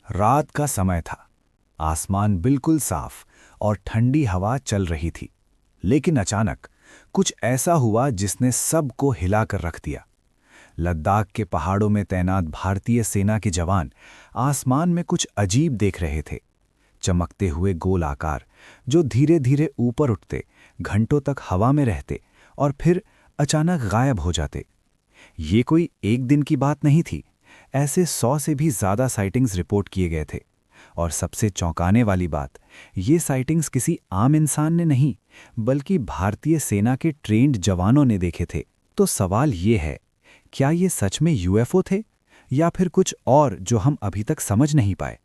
रात का समय था। आसमान बिल्कुल साफ और ठंडी हवा चल रही थी। लेकिन अचानक कुछ ऐसा हुआ जिसने सबको हिलाकर रख दिया। लद्दाख के पहाड़ों में तैनात भारतीय सेना के जवान आसमान में कुछ अजीब देख रहे थे। चमकते हुए गोल आकार जो धीरे धीरे ऊपर उठते, घंटों तक हवा में रहते और फिर अचानक गायब हो जाते। ये कोई एक दिन की बात नहीं थी। ऐसे 100 से भी ज्यादा साइटिंग्स रिपोर्ट किए गए थे। और सबसे चौंकाने वाली बात, ये साइटिंग्स किसी आम इंसान ने नहीं, बल्कि भारतीय सेना के ट्रेंड जवानों ने देखे थे। तो सवाल ये है, क्या ये सच में यूएफओ थे या फिर कुछ और जो हम अभी तक समझ नहीं पाए?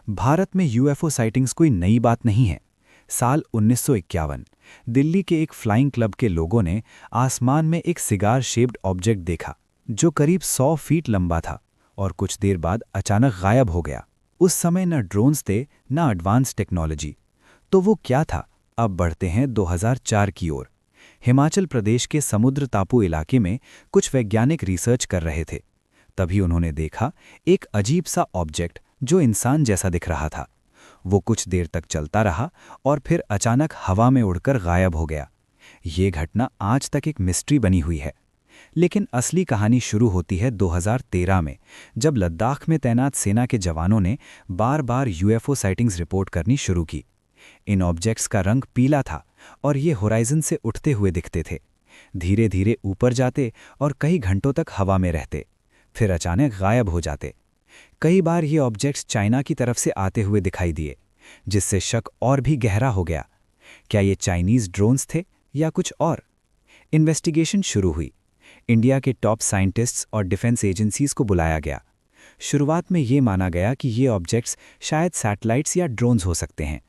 भारत में यूएफओ साइटिंग्स कोई नई बात नहीं है। साल 1951 दिल्ली के एक फ्लाइंग क्लब के लोगों ने आसमान में एक सिगार शेप्ड ऑब्जेक्ट देखा जो करीब 100 फीट लंबा था और कुछ देर बाद अचानक गायब हो गया। उस समय न ड्रोन्स थे न एडवांस टेक्नोलॉजी। तो वो क्या था? अब बढ़ते हैं 2004 की ओर। हिमाचल प्रदेश के समुद्र टापू इलाके में कुछ वैज्ञानिक रिसर्च कर रहे थे। तभी उन्होंने देखा एक अजीब सा ऑब्जेक्ट जो इंसान जैसा दिख रहा था। वो कुछ देर तक चलता रहा और फिर अचानक हवा में उड़कर गायब हो गया। ये घटना आज तक एक मिस्ट्री बनी हुई है। लेकिन असली कहानी शुरू होती है 2013 में, जब लद्दाख में तैनात सेना के जवानों ने बार बार यूएफओ साइटिंग्स रिपोर्ट करनी शुरू की। इन ऑब्जेक्ट्स का रंग पीला था और ये होराइजन से उठते हुए दिखते थे। धीरे धीरे ऊपर जाते और कई घंटों तक हवा में रहते, फिर अचानक गायब हो जाते। कई बार ये ऑब्जेक्ट्स चाइना की तरफ से आते हुए दिखाई दिए, जिससे शक और भी गहरा हो गया। क्या ये चाइनीज ड्रोन्स थे या कुछ और? इन्वेस्टिगेशन शुरू हुई। इंडिया के टॉप साइंटिस्ट्स और डिफेंस एजेंसीज को बुलाया गया। शुरुआत में ये माना गया कि ये ऑब्जेक्ट्स शायद सैटेलाइट्स या ड्रोन्स हो सकते हैं,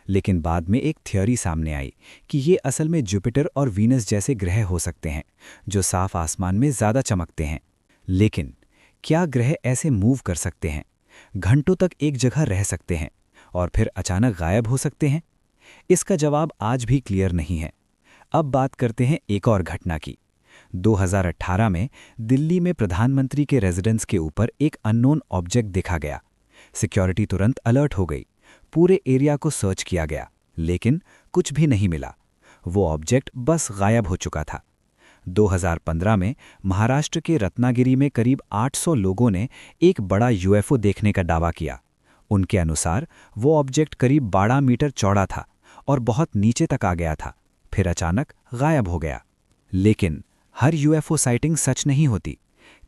लेकिन बाद में एक थ्योरी सामने आई कि ये असल में जुपिटर और वीनस जैसे ग्रह हो सकते हैं, जो साफ आसमान में ज़्यादा चमकते हैं। लेकिन क्या ग्रह ऐसे मूव कर सकते हैं, घंटों तक एक जगह रह सकते हैं और फिर अचानक गायब हो सकते हैं? इसका जवाब आज भी क्लियर नहीं है। अब बात करते हैं एक और घटना की। 2018 में दिल्ली में प्रधानमंत्री के रेजिडेंस के ऊपर एक अननोन ऑब्जेक्ट देखा गया। सिक्योरिटी तुरंत अलर्ट हो गई। पूरे एरिया को सर्च किया गया, लेकिन कुछ भी नहीं मिला। वो ऑब्जेक्ट बस गायब हो चुका था। 2015 में महाराष्ट्र के रत्नागिरी में करीब 800 लोगों ने एक बड़ा यूएफओ देखने का दावा किया। उनके अनुसार वो ऑब्जेक्ट करीब 12 मीटर चौड़ा था और बहुत नीचे तक आ गया था, फिर अचानक गायब हो गया। लेकिन हर यूएफओ साइटिंग सच नहीं होती।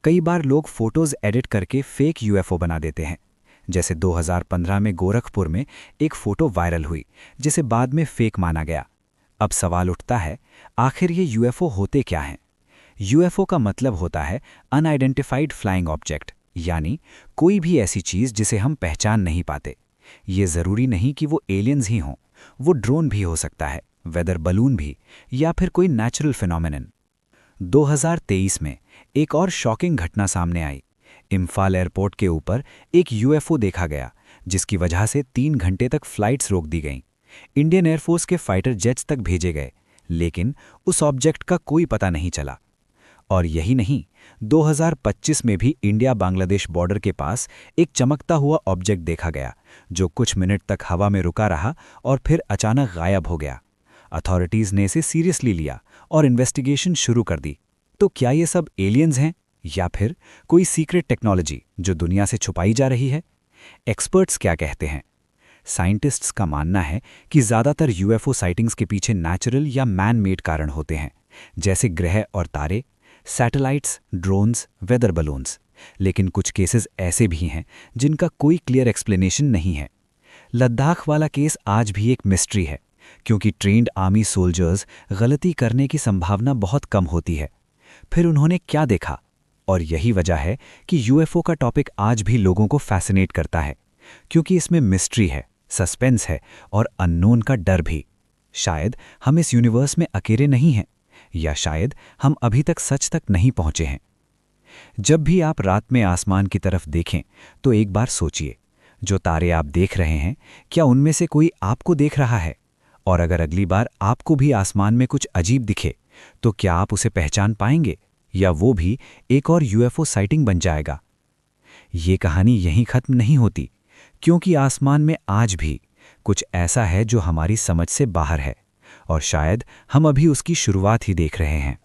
कई बार लोग फोटोज एडिट करके फेक यूएफओ बना देते हैं। जैसे 2015 में गोरखपुर में एक फोटो वायरल हुई, जिसे बाद में फेक माना गया। अब सवाल उठता है, आखिर ये यूएफओ होते क्या हैं? यूएफओ का मतलब होता है अनआइडेंटिफाइड फ्लाइंग ऑब्जेक्ट, यानी कोई भी ऐसी चीज जिसे हम पहचान नहीं पाते। ये जरूरी नहीं कि वो एलियंस ही हों, वो ड्रोन भी हो सकता है, वेदर बलून भी, या फिर कोई नेचुरल फिनोमिनन। 2023 में एक और शॉकिंग घटना सामने आई। इम्फाल एयरपोर्ट के ऊपर एक यूएफओ देखा गया, जिसकी वजह से 3 घंटे तक फ्लाइट्स रोक दी गईं। इंडियन एयरफोर्स के फाइटर जेट्स तक भेजे गए, लेकिन उस ऑब्जेक्ट का कोई पता नहीं चला। और यही नहीं, 2025 में भी इंडिया बांग्लादेश बॉर्डर के पास एक चमकता हुआ ऑब्जेक्ट देखा गया, जो कुछ मिनट तक हवा में रुका रहा और फिर अचानक गायब हो गया। अथॉरिटीज ने इसे सीरियसली लिया और इन्वेस्टिगेशन शुरू कर दी। तो क्या ये सब एलियंस हैं या फिर कोई सीक्रेट टेक्नोलॉजी जो दुनिया से छुपाई जा रही है? एक्सपर्ट्स क्या कहते हैं? साइंटिस्ट्स का मानना है कि ज़्यादातर यूएफओ साइटिंग्स के पीछे नेचुरल या मैन मेड कारण होते हैं, जैसे ग्रह और तारे, सैटेलाइट्स, ड्रोन्स, वेदर बलून्स। लेकिन कुछ केसेस ऐसे भी हैं जिनका कोई क्लियर एक्सप्लेनेशन नहीं है। लद्दाख वाला केस आज भी एक मिस्ट्री है, क्योंकि ट्रेंड आर्मी सोल्जर्स गलती करने की संभावना बहुत कम होती है। फिर उन्होंने क्या देखा? और यही वजह है कि यूएफओ का टॉपिक आज भी लोगों को फैसिनेट करता है, क्योंकि इसमें मिस्ट्री है, सस्पेंस है और अननोन का डर भी। शायद हम इस यूनिवर्स में अकेले नहीं हैं, या शायद हम अभी तक सच तक नहीं पहुंचे हैं। जब भी आप रात में आसमान की तरफ देखें, तो एक बार सोचिए, जो तारे आप देख रहे हैं, क्या उनमें से कोई आपको देख रहा है? और अगर अगली बार आपको भी आसमान में कुछ अजीब दिखे, तो क्या आप उसे पहचान पाएंगे, या वो भी एक और यूएफओ साइटिंग बन जाएगा? ये कहानी यहीं खत्म नहीं होती। क्योंकि आसमान में आज भी कुछ ऐसा है जो हमारी समझ से बाहर है, और शायद हम अभी उसकी शुरुआत ही देख रहे हैं।